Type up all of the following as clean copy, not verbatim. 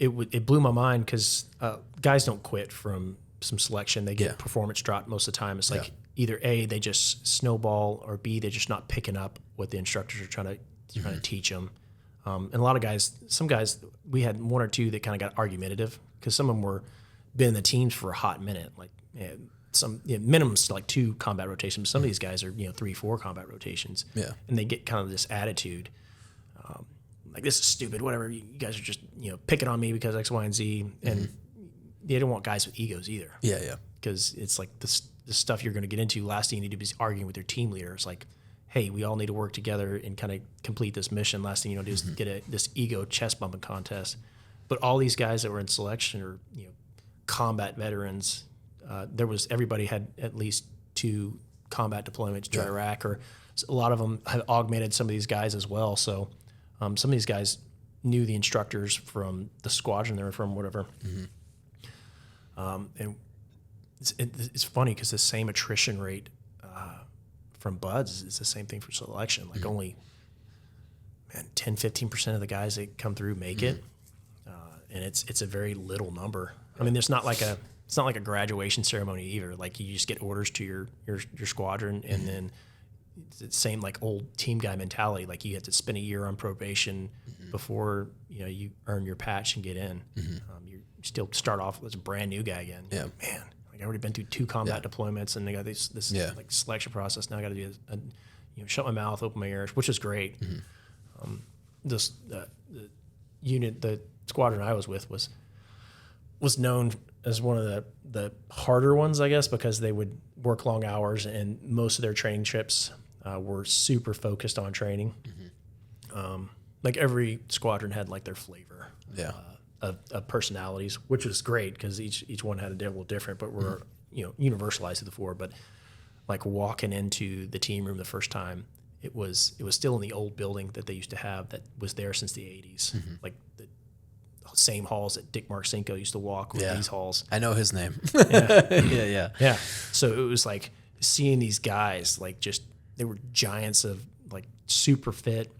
it blew my mind because guys don't quit from some selection. They get performance drop most of the time. It's like either A, they just snowball, or B, they're just not picking up what the instructors are trying to teach them. And a lot of guys, some guys, we had one or two that kind of got argumentative because some of them were been in the teams for a hot minute, like some minimums to like 2 combat rotations. Some of these guys are 3, 4 combat rotations, and they get kind of this attitude, like this is stupid. Whatever, you guys are just picking on me because X, Y, and Z, and they don't want guys with egos either. Yeah. Because it's like the stuff you're going to get into. Last thing you need to be arguing with your team leader. It's like, hey, we all need to work together and kind of complete this mission. Last thing you want to do is get this ego chest bumping contest. But all these guys that were in selection are combat veterans. Everybody had at least 2 combat deployments to Iraq, or a lot of them have augmented some of these guys as well. So some of these guys knew the instructors from the squadron they were from, whatever. And it's funny because the same attrition rate from buds is the same thing for selection. Like only 10, 15% of the guys that come through make it, and it's a very little number. I mean, it's not like a graduation ceremony either. Like you just get orders to your squadron, and then it's the same like old team guy mentality. Like you have to spend a year on probation before you earn your patch and get in. You still start off as a brand new guy again. Yeah, man. Like I already been through 2 combat deployments, and they got this like selection process. Now I got to do shut my mouth, open my ears, which is great. The unit, the squadron I was with was known as one of the harder ones, I guess, because they would work long hours, and most of their training trips were super focused on training. Like every squadron had like their flavor of personalities, which was great because each one had a little different, but we're universalized to the 4. But like walking into the team room the first time, it was still in the old building that they used to have that was there since the 80s, like the same halls that Dick Marcinko used to walk with these halls. I know his name. Yeah. So it was like seeing these guys, like they were giants of like super fit,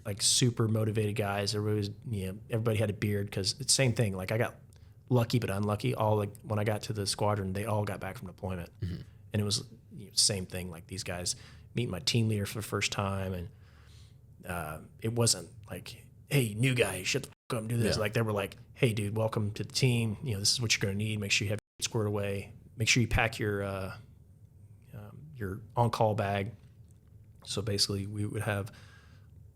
like super motivated guys. Everybody had a beard because it's the same thing. Like I got lucky but unlucky. When I got to the squadron, they all got back from deployment, and it was same thing. Like these guys meeting my team leader for the first time, and it wasn't like, hey, new guy, shut the fuck up and do this. Like they were like, hey, dude, welcome to the team. This is what you're going to need. Make sure you have it squared away. Make sure you pack your on-call bag. So basically, we would have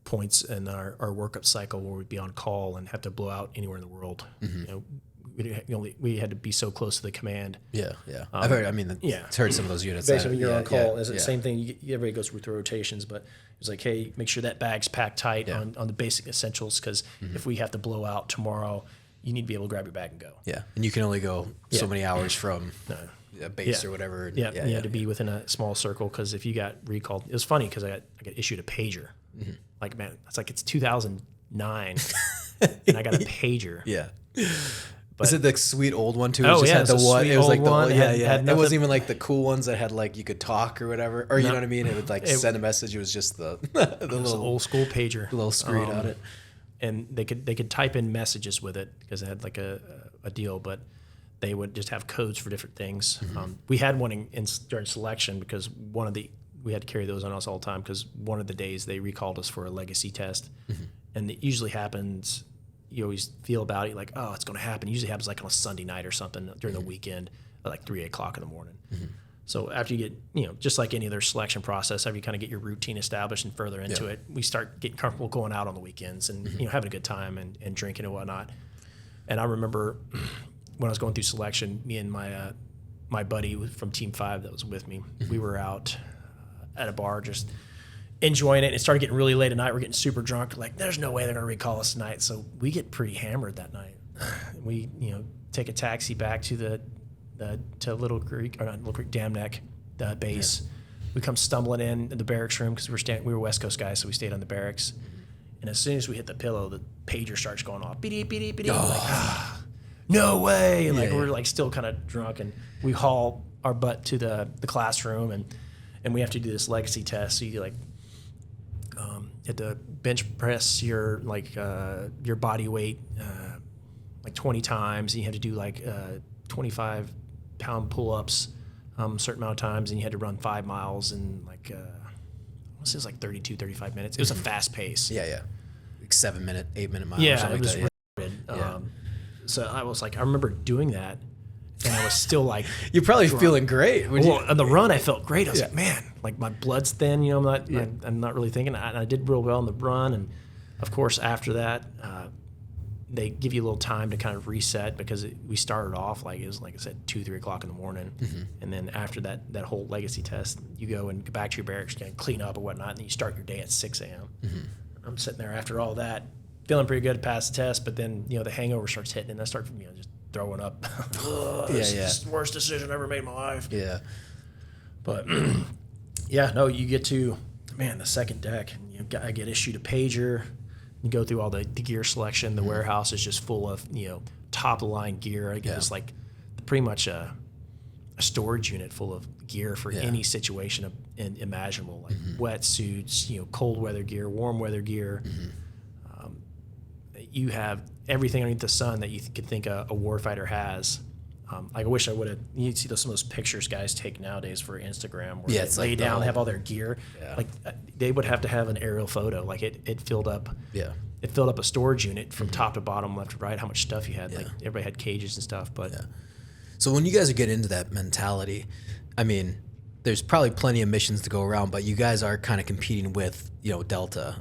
points in our workup cycle where we'd be on call and have to blow out anywhere in the world. We had to be so close to the command. I've heard. I mean, I've heard some of those units. Basically, when you're on call, it's the same thing. Everybody goes through rotations, but it's like, hey, make sure that bag's packed tight on the basic essentials, because if we have to blow out tomorrow, you need to be able to grab your bag and go. Yeah, and you can only go so many hours from a base or whatever. You had to be within a small circle, because if you got recalled, it was funny because I got issued a pager. Like, man, it's 2009, and I got a pager. But, is it the sweet old one too? Oh, it just had the one. It was like the one. It wasn't even like the cool ones that had like you could talk or whatever, or you know what I mean. It would like send a message. It was just the little old school pager, little screen on it, and they could type in messages with it because it had like a deal, but they would just have codes for different things. We had one during selection because we had to carry those on us all the time because one of the days they recalled us for a legacy test, and it usually happens. You always feel about it like, oh, it's going to happen. It usually happens like on a Sunday night or something during the weekend at like 3 o'clock in the morning. So after you get, just like any other selection process, after you kind of get your routine established and further into it, we start getting comfortable going out on the weekends and, having a good time and drinking and whatnot. And I remember when I was going through selection, me and my buddy from Team 5 that was with me, we were out at a bar just enjoying it. It started getting really late at night. We're getting super drunk. Like, there's no way they're going to recall us tonight. So we get pretty hammered that night. We, take a taxi back to to Little Creek, or not Little Creek, Dam Neck, the base. We come stumbling in the barracks room because we were West Coast guys, so we stayed on the barracks. And as soon as we hit the pillow, the pager starts going off. Beep, beep, beep, beep. Like, no way. And we're like still kind of drunk, and we haul our butt to the classroom, and we have to do this legacy test. So you like, you have to bench press your body weight like 20 times, and you had to do like 25-pound pull-ups a certain amount of times, and you had to run 5 miles in like this is like 32, 35 minutes. It was a fast pace. Yeah. Like 7 minute, 8 minute miles. Yeah, something it was like that. rapid. So I was like, I remember doing that, and I was still like, You're probably feeling great. on the run, I felt great. I was like, man, like my blood's thin. You know, I'm not really thinking. And I did real well on the run, and of course after that, they give you a little time to kind of reset because we started off like it was like I said 2-3 o'clock in the morning, and then after that whole legacy test, you go and go back to your barracks, kind of clean up or whatnot, and then you start your day at 6 a.m. I'm sitting there after all that, feeling pretty good to pass the test, but then the hangover starts hitting, and I start just throwing up. This is the worst decision I ever made in my life. Yeah. But you get to the second deck, and I get issued a pager. You go through all the gear selection. The warehouse is just full of top of the line gear. I guess like pretty much a storage unit full of gear for any situation imaginable, like wetsuits, cold weather gear, warm weather gear. You have everything underneath the sun that you could think a warfighter has. Like I wish I would have. You see some of those pictures guys take nowadays for Instagram, where they lay down, have all their gear. Yeah. Like they would have to have an aerial photo. Like it filled up. Yeah. It filled up a storage unit from top to bottom, left to right. How much stuff you had? Like everybody had cages and stuff. But so when you guys get into that mentality, I mean, there's probably plenty of missions to go around, but you guys are kind of competing with Delta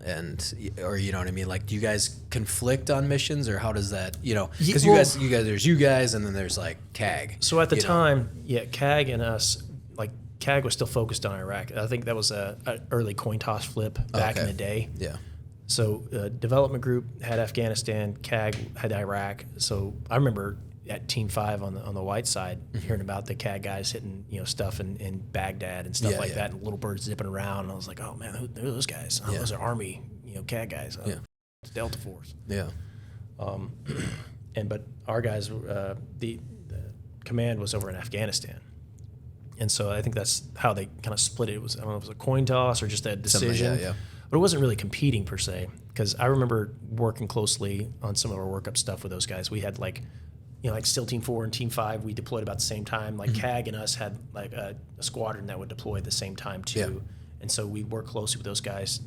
or you know what I mean? Like, do you guys conflict on missions, or how does that because you guys there's you guys and then there's like CAG. So at the time, CAG and us, like CAG was still focused on Iraq. I think that was a early coin toss flip back in the day. Yeah. So development group had Afghanistan, CAG had Iraq. So I remember at Team 5 on the white side, hearing about the CAG guys hitting stuff in Baghdad and stuff that, and little birds zipping around. And I was like, oh man, who are those guys? Oh, those are Army CAG guys. It's Delta Force. Yeah. But our guys, the command was over in Afghanistan, and so I think that's how they kind of split it. I don't know if it was a coin toss or just a decision. But it wasn't really competing per se, because I remember working closely on some of our workup stuff with those guys. We had like SEAL Team 4 and Team 5, we deployed about the same time. Like CAG and us had like a squadron that would deploy at the same time too. Yeah. And so we worked closely with those guys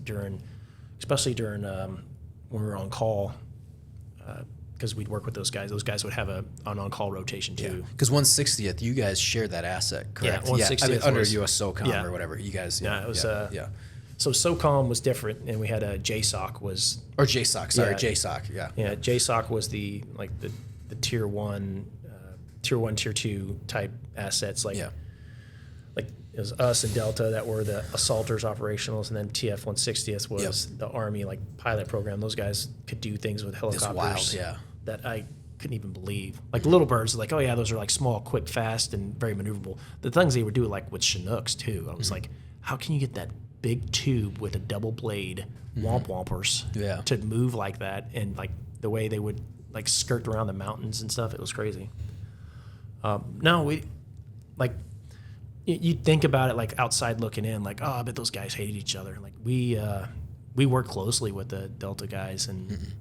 especially during when we were on call, because we'd work with those guys. Those guys would have an on-call rotation too. Because 160th, you guys shared that asset, correct? Yeah, 160th I mean, under US SOCOM or whatever. You guys. Yeah, it was. So SOCOM was different, and we had a JSOC JSOC. Sorry, JSOC. Yeah. Yeah, JSOC was the tier 1, tier 2 type assets. Like it was us and Delta that were the assaulters operationals, and then TF 160th was the Army pilot program. Those guys could do things with helicopters that I couldn't even believe. Like little birds, like, oh yeah, those are like small, quick, fast, and very maneuverable. The things they would do like with Chinooks too. I was like, how can you get that big tube with a double blade whompers to move like that, and like the way they would like skirt around the mountains and stuff? It was crazy. No, we like you think about it like outside looking in, like, oh, I bet those guys hated each other. Like we worked closely with the Delta guys, and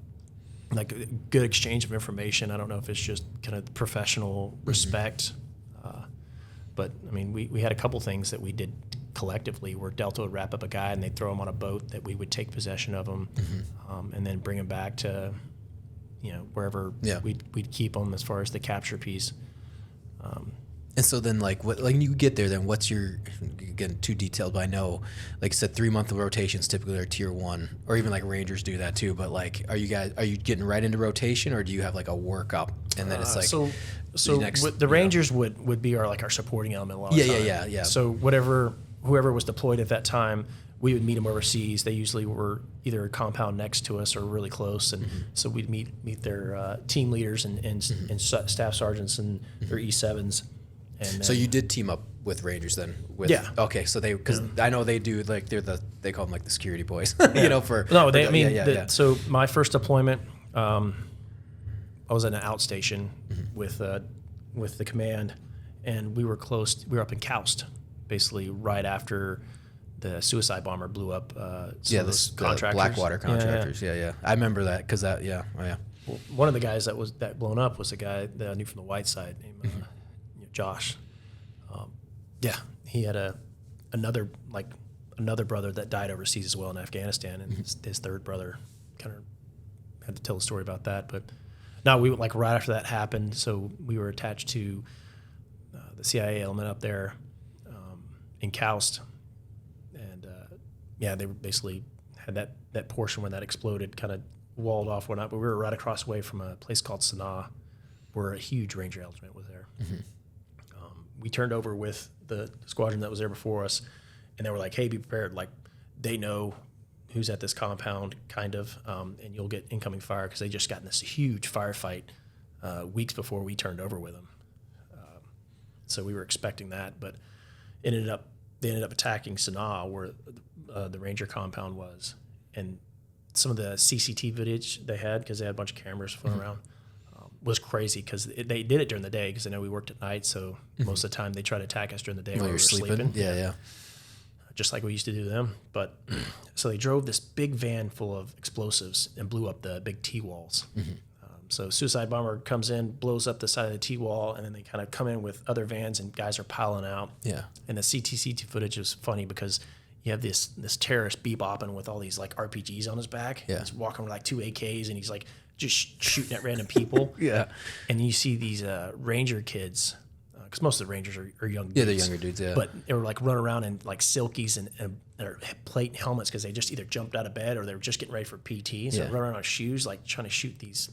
like a good exchange of information. I don't know if it's just kind of professional respect, but I mean, we had a couple things that we did collectively where Delta would wrap up a guy and they'd throw him on a boat that we would take possession of him, and then bring him back to wherever we'd keep him as far as the capture piece. And so then, like you get there, then what's your, again, too detailed, but I know, like I said, 3-month rotations typically are tier 1, or even like Rangers do that too. But like, are you getting right into rotation, or do you have like a workup and then it's like so the Rangers would be our supporting element a lot of the time. Yeah. So whoever was deployed at that time, we would meet them overseas. They usually were either a compound next to us or really close, and so we'd meet their team leaders and staff sergeants and their E7s. And so you did team up with Rangers then? Okay, so because I know they do, like they call them like the security boys, So my first deployment, I was at an outstation with the command, and we were close. We were up in Koust, basically right after the suicide bomber blew up. Those contractors, Blackwater contractors. Yeah. I remember that because Well, one of the guys that blown up was a guy that I knew from the white side named Josh. Yeah, he had another brother that died overseas as well in Afghanistan, and his third brother kind of had to tell a story about that. But no, we like right after that happened, so we were attached to the CIA element up there in Koust, and yeah, they were basically had that portion when that exploded kind of walled off whatnot, but we were right across the way from a place called Sanaa, where a huge Ranger element was there. We turned over with the squadron that was there before us, and they were like, hey, be prepared. Like, they know who's at this compound, kind of, and you'll get incoming fire, because they just got in this huge firefight weeks before we turned over with them. So we were expecting that, but they ended up attacking Sanaa, where the Ranger compound was, and some of the CCTV footage they had, because they had a bunch of cameras floating around, was crazy, because they did it during the day, because I know we worked at night, so most of the time they try to attack us during the day while we were sleeping. Yeah. Just like we used to do to them. But so they drove this big van full of explosives and blew up the big T-walls. So suicide bomber comes in, blows up the side of the T-wall, and then they kind of come in with other vans, and guys are piling out. Yeah. And the CTC footage is funny, because you have this terrorist bebopping with all these like RPGs on his back. Yeah. He's walking with like 2 AKs, and he's like just shooting at random people. Yeah. And you see these Ranger kids, because most of the Rangers are young dudes. Yeah, they're younger dudes, yeah. But they were like running around in like silkies and or plate and helmets, because they just either jumped out of bed or they were just getting ready for PT. So running around with shoes, like trying to shoot these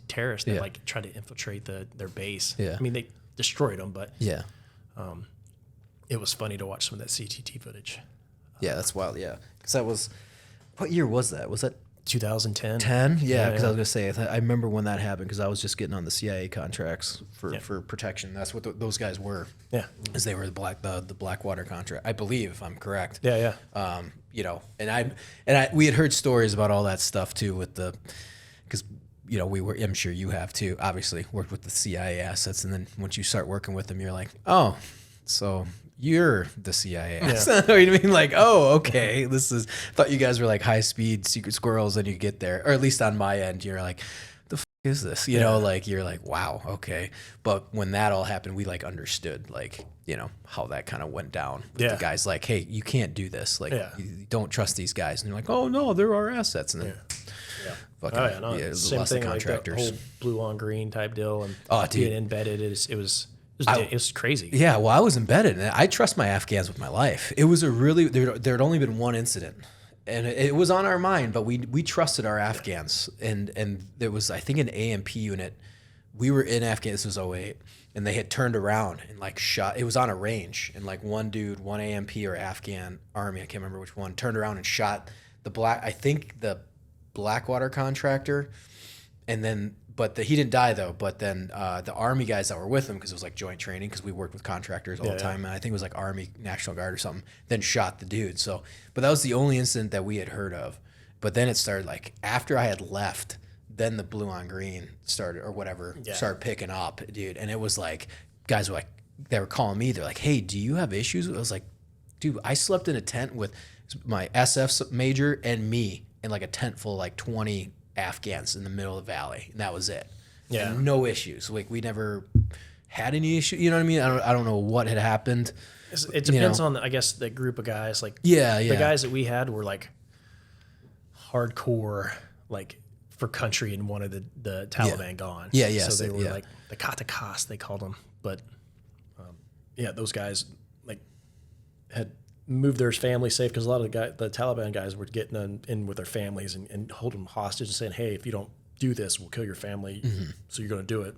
terrorists that like tried to infiltrate their base. Yeah. I mean, they destroyed them, but Yeah. it was funny to watch some of that CTT footage. Yeah, that's wild, yeah. Because that was, what year was that? Was that 2010. 10? Yeah, because I was going to say, I remember when that happened, because I was just getting on the CIA contracts for protection. That's what those guys were. Yeah. As they were the Blackwater contract, I believe, if I'm correct. Yeah. You know, and we had heard stories about all that stuff too, with because you know, I'm sure you have too, obviously worked with the CIA assets, and then once you start working with them, you're like, oh, so you're the CIA. Yeah. You know what I mean? Like, oh, okay, thought you guys were like high speed secret squirrels, and you get there, or at least on my end, you're like, the is this? You know, like, you're like, wow, okay. But when that all happened, we like understood, like, you know, how that kind of went down. Yeah. The guys like, hey, you can't do this. Like, you don't trust these guys. And you're like, oh no, they're our assets. And then fucking, same lost thing, the contractors. like the whole blue on green type deal, and being embedded. It was crazy. Yeah, well, I was embedded, and I trust my Afghans with my life. It was there had only been one incident, and it was on our mind, but we trusted our Afghans, and there was, I think, an AMP unit. We were in Afghanistan, this was 2008, and they had turned around and like shot. It was on a range, and like one AMP or Afghan army, I can't remember which one, turned around and shot the Blackwater contractor, and then. But he didn't die though. But then the Army guys that were with him, because it was like joint training, because we worked with contractors all the time, and I think it was like Army National Guard or something. Then shot the dude. So, but that was the only incident that we had heard of. But then it started like after I had left, then the blue on green started or whatever started picking up, dude. And it was like guys were like, they were calling me. They're like, hey, do you have issues? I was like, dude, I slept in a tent with my SF major and me in like a tent full of like 20 Afghans in the middle of the valley, and that was it. Yeah, and no issues. Like, we never had any issue. You know what I mean? I don't know what had happened. It depends on, I guess, the group of guys. Like, the guys that we had were like hardcore, like for country, and wanted the Taliban gone. So they were like the Katakas, they called them. But those guys like had move their family safe, because a lot of the Taliban guys were getting in with their families and holding them hostage and saying, hey, if you don't do this, we'll kill your family. So you're going to do it.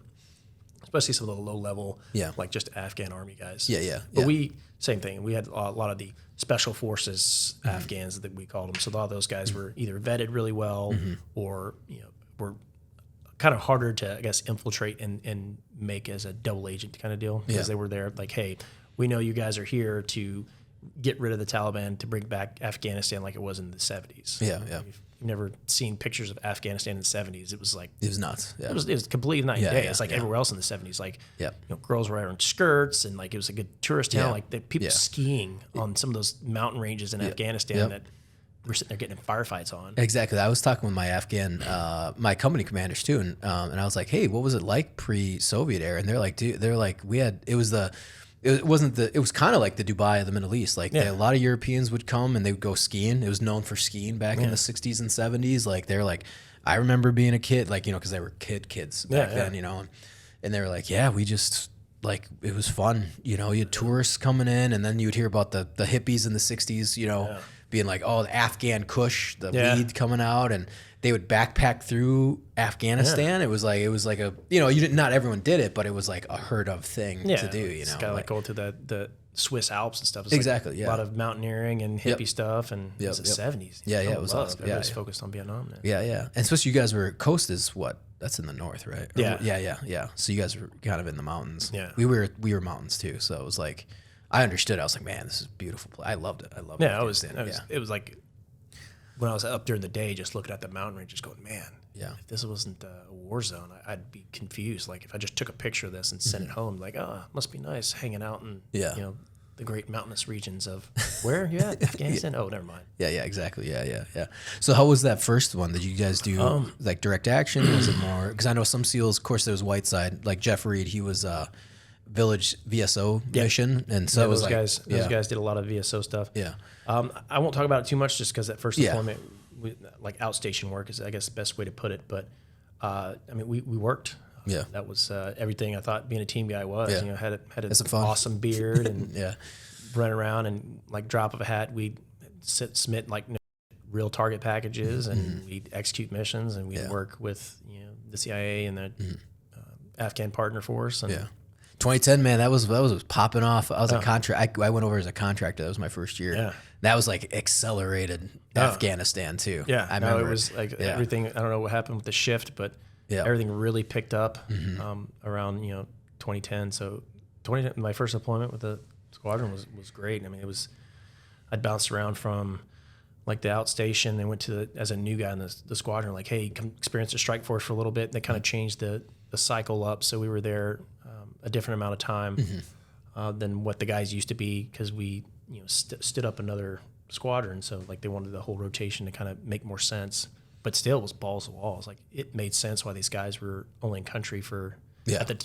Especially some of the low level, like just Afghan army guys. But we, same thing. We had a lot of the special forces Afghans that we called them. So a lot of those guys were either vetted really well or, were kind of harder to, I guess, infiltrate and make as a double agent kind of deal, because they were there like, hey, we know you guys are here to get rid of the Taliban, to bring back Afghanistan like it was in the 70s. You've never seen pictures of Afghanistan in the 70s. It was like, it was nuts. It was completely night and day. It's like everywhere else in the 70s. Like, girls were wearing skirts, and like it was a good tourist town. Like, the people skiing on some of those mountain ranges in Afghanistan that we're sitting there getting in firefights on. Exactly. I was talking with my Afghan, my company commanders too, and I was like, "Hey, what was it like pre-Soviet era?" And they're like, "Dude, they're like, it was kind of like the Dubai of the Middle East. Like a lot of Europeans would come and they would go skiing. It was known for skiing back in the 60s and 70s. Like they're like, I remember being a kid, like, you know, because they were kids back then, you know, and they were like, yeah, we just like, it was fun. You know, you had tourists coming in, and then you would hear about the hippies in the 60s, you know, being like, oh, the Afghan Kush, the weed coming out, and they would backpack through Afghanistan. It was like a, you know, not everyone did it, but it was like a heard of thing to do, you know. It's kind of like going to the Swiss Alps and stuff. It's exactly, like a lot of mountaineering and hippie stuff, and it was the 70s. Yeah, it was awesome. Everybody's focused on Vietnam then. Yeah. And especially you guys were, coast is what? That's in the north, right? Yeah. So you guys were kind of in the mountains. Yeah. We were mountains too. So it was like, I understood. I was like, man, this is a beautiful place. I loved it. Yeah, it was like when I was up during the day, just looking at the mountain range, just going, man, if this wasn't a war zone, I'd be confused. Like if I just took a picture of this and sent it home, like, oh, it must be nice hanging out in, you know, the great mountainous regions of where you at? Afghanistan? Oh, never mind. Yeah, exactly. Yeah. So how was that first one? Did you guys do like direct action? Was it more? Because I know some SEALs, of course, there was Whiteside. Like Jeff Reed, he was Village VSO mission, and so it was those guys did a lot of VSO stuff. Yeah. I won't talk about it too much, just because that first deployment, like outstation work, is I guess the best way to put it. But I mean, we worked. Yeah, that was everything I thought being a team guy was. Yeah. You know, had an awesome beard and run around, and like drop of a hat, we'd submit like real target packages, and we'd execute missions, and we'd work with the CIA and the Afghan partner force. And 2010, man, that was popping off. I was a contract. I went over as a contractor. That was my first year. Yeah, that was like accelerated Afghanistan too. Yeah, I remember it was like everything. I don't know what happened with the shift, but everything really picked up around 2010. So 2010, my first deployment with the squadron was great. I mean, I'd bounced around from like the outstation and went to as a new guy in the squadron. Like, hey, come experience the strike force for a little bit. And they kind of changed the cycle up, so we were there a different amount of time than what the guys used to be, because we stood up another squadron. So like they wanted the whole rotation to kind of make more sense. But still, it was balls to walls. Like it made sense why these guys were only in country for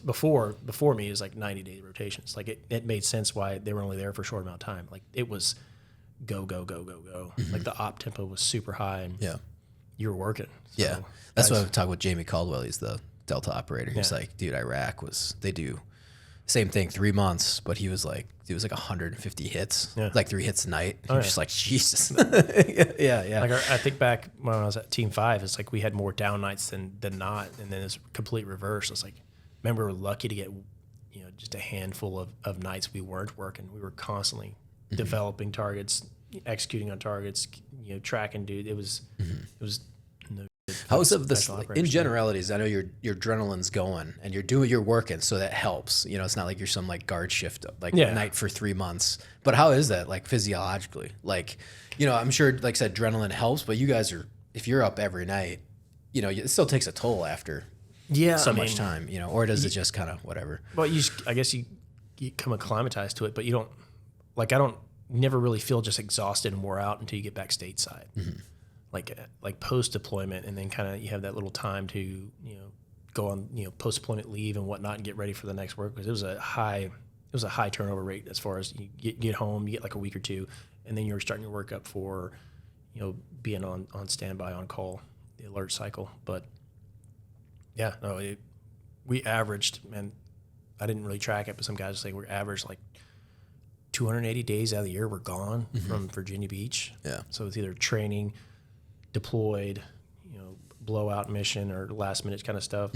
before me. It was like 90-day rotations. Like it made sense why they were only there for a short amount of time. Like it was go. Like the op tempo was super high, and you were working. So that's why I talk with Jamie Caldwell. He's the Delta operator. He's like, dude, Iraq they do same thing, 3 months, but he was like, it was like 150 hits, like 3 hits a night. Just like, Jesus. yeah. Like I think back when I was at Team 5, it's like we had more down nights than not, and then it's complete reverse. It's like, remember, we were lucky to get just a handful of nights we weren't working. We were constantly developing targets, executing on targets, tracking dude. It was how is it this in generalities? I know your adrenaline's going and you're working, so that helps. It's not like you're some like guard shift night for 3 months. But how is that like physiologically? Like, I'm sure, like I said, adrenaline helps, but you guys if you're up every night, it still takes a toll after much time, or does it just kind of whatever? Well, I guess you become acclimatized to it, but you don't, like, I never really feel just exhausted and wore out until you get back stateside. Like post deployment, and then kind of you have that little time to go on post deployment leave and whatnot and get ready for the next work, because it was a high turnover rate as far as you get home, you get like a week or two, and then you're starting your work up for being on standby, on call, the alert cycle. But we averaged, man, I didn't really track it, but some guys say we averaged like 280 days out of the year we're gone from Virginia Beach. Yeah. So it's either training, deployed, blowout mission, or last minute kind of stuff.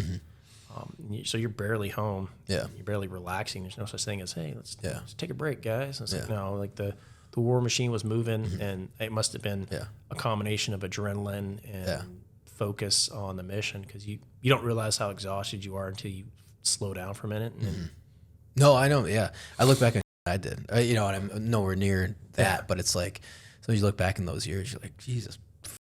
So you're barely home. Yeah. You're barely relaxing. There's no such thing as, hey, let's take a break, guys. And it's like, no, like the war machine was moving, and it must have been a combination of adrenaline and focus on the mission, because you don't realize how exhausted you are until you slow down for a minute. And No, I know. Yeah. I look back on I did, and I'm nowhere near that, but it's like, so you look back in those years, you're like, Jesus,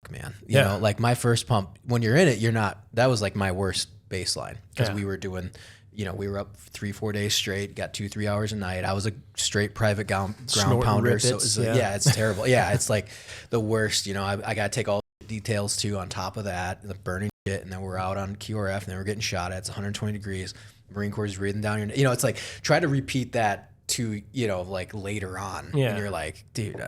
man, you know, like my first pump, when you're in it, you're not, that was like my worst baseline because we were doing, we were up 3-4 days straight, got 2-3 hours a night. I was a straight private ground pounder. So it's terrible. Yeah. It's like the worst, I got to take all the details too on top of that, the burning shit. And then we're out on QRF and then we're getting shot at. It's 120 degrees. Marine Corps is breathing down your, it's like try to repeat that to, like later on. Yeah. And you're like, dude,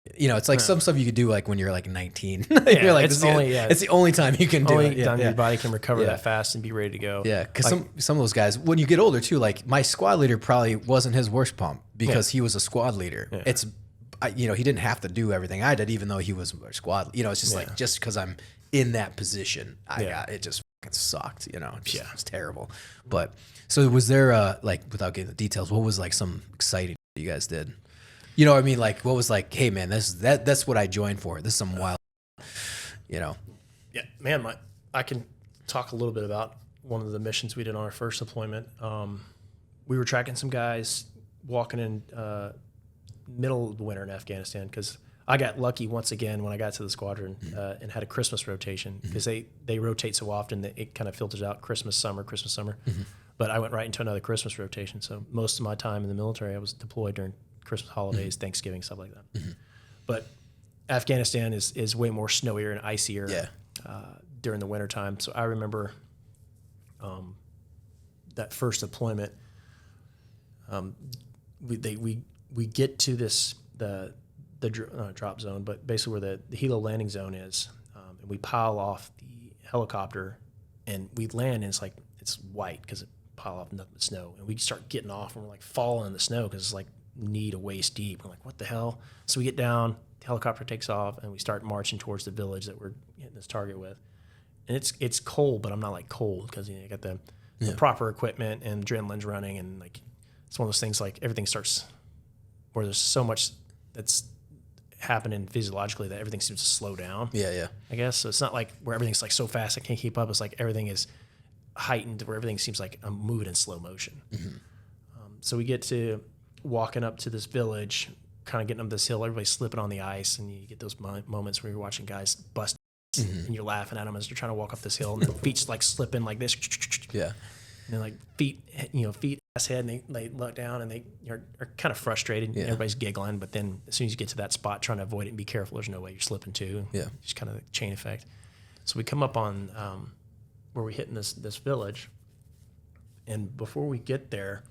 it's like some stuff you could do like when you're like 19. You're like, it's the only time you can do it. Your body can recover that fast and be ready to go. Yeah. Cause some of those guys, when you get older too, like my squad leader probably wasn't his worst pump because he was a squad leader. Yeah. He didn't have to do everything I did, even though he was a squad, it's just like, just cause I'm in that position, it just fucking sucked, it was terrible. But so was there like, without getting the details, what was like some exciting you guys did? I mean, like what was like, hey man, that's what I joined for. This is some wild, Yeah, man, I can talk a little bit about one of the missions we did on our first deployment. We were tracking some guys walking in middle of the winter in Afghanistan because I got lucky once again when I got to the squadron and had a Christmas rotation because they rotate so often that it kind of filters out Christmas, summer. But I went right into another Christmas rotation. So most of my time in the military, I was deployed during Christmas holidays, Thanksgiving, stuff like that. But Afghanistan is way more snowier and icier during the wintertime. So I remember that first deployment. We get to the drop zone, but basically where the helo landing zone is, and we pile off the helicopter, and we land, and it's white because it piled off nothing but snow, and we start getting off, and we're like falling in the snow because it's like knee to waist deep. We're like, what the hell? So we get down, the helicopter takes off, and we start marching towards the village that we're hitting this target with, and it's cold, but I'm not like cold because you got the proper equipment and adrenaline's running, and like it's one of those things like everything starts where there's so much that's happening physiologically that everything seems to slow down. I guess so. It's not like where everything's like so fast I can't keep up. It's like everything is heightened where everything seems like I'm moving in slow motion. So we get to walking up to this village, kind of getting up this hill. Everybody's slipping on the ice, and you get those moments where you're watching guys bust, and you're laughing at them as they're trying to walk up this hill, and their feet's like slipping like this. And then like feet ass head, and they look down, and they are kind of frustrated. Everybody's giggling, but then as soon as you get to that spot, trying to avoid it and be careful, there's no way you're slipping too. Just kind of a chain effect. So we come up on where we're hitting this village, and before we get there,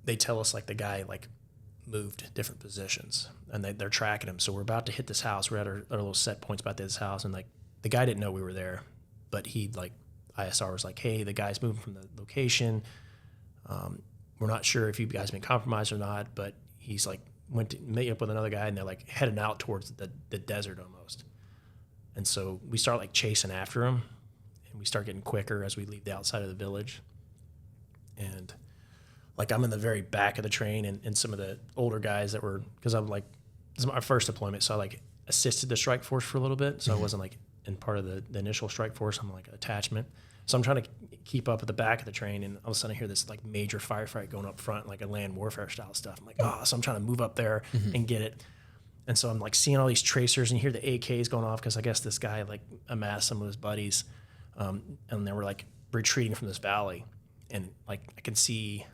they tell us like the guy like moved different positions, and they're tracking him. So we're about to hit this house. We're at our little set points about this house, and like the guy didn't know we were there, but he like ISR was like, hey, the guy's moving from the location. We're not sure if you guys been compromised or not, but he's like went to meet up with another guy, and they're like heading out towards the desert almost. And so we start like chasing after him, and we start getting quicker as we leave the outside of the village. And like I'm in the very back of the train, and some of the older guys that were, because I'm like, this is my first deployment, so I like assisted the strike force for a little bit. So I wasn't like in part of the initial strike force. I'm like attachment. So I'm trying to keep up at the back of the train, and all of a sudden I hear this like major firefight going up front, like a land warfare style stuff. I'm like, so I'm trying to move up there and get it. And so I'm like seeing all these tracers, and you hear the AKs going off because I guess this guy like amassed some of his buddies, and they were like retreating from this valley, and like I could see.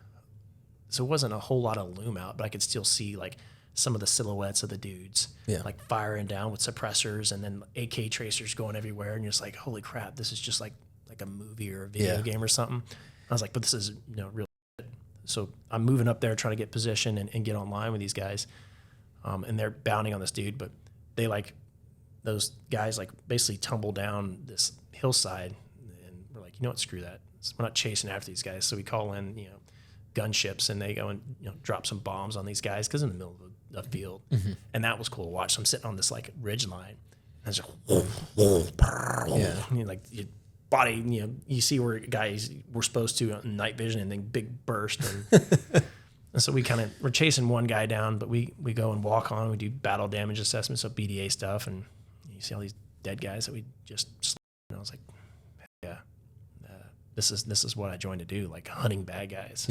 So it wasn't a whole lot of loom out, but I could still see like some of the silhouettes of the dudes like firing down with suppressors, and then AK tracers going everywhere. And you're just like, holy crap, this is just like a movie or a video game or something. I was like, but this is real. So I'm moving up there trying to get position and get online with these guys. And they're bounding on this dude, but they like, those guys like basically tumble down this hillside, and we're like, you know what, screw that. We're not chasing after these guys. So we call in, gunships, and they go and drop some bombs on these guys because in the middle of the field, and that was cool to watch. So I'm sitting on this like ridge line, and it's like, like your body, you see where guys were supposed to on night vision, and then big burst, and so we're chasing one guy down, but we go and walk on. We do battle damage assessments, so BDA stuff, and you see all these dead guys that we just. And I was like, yeah. This is what I joined to do, like hunting bad guys.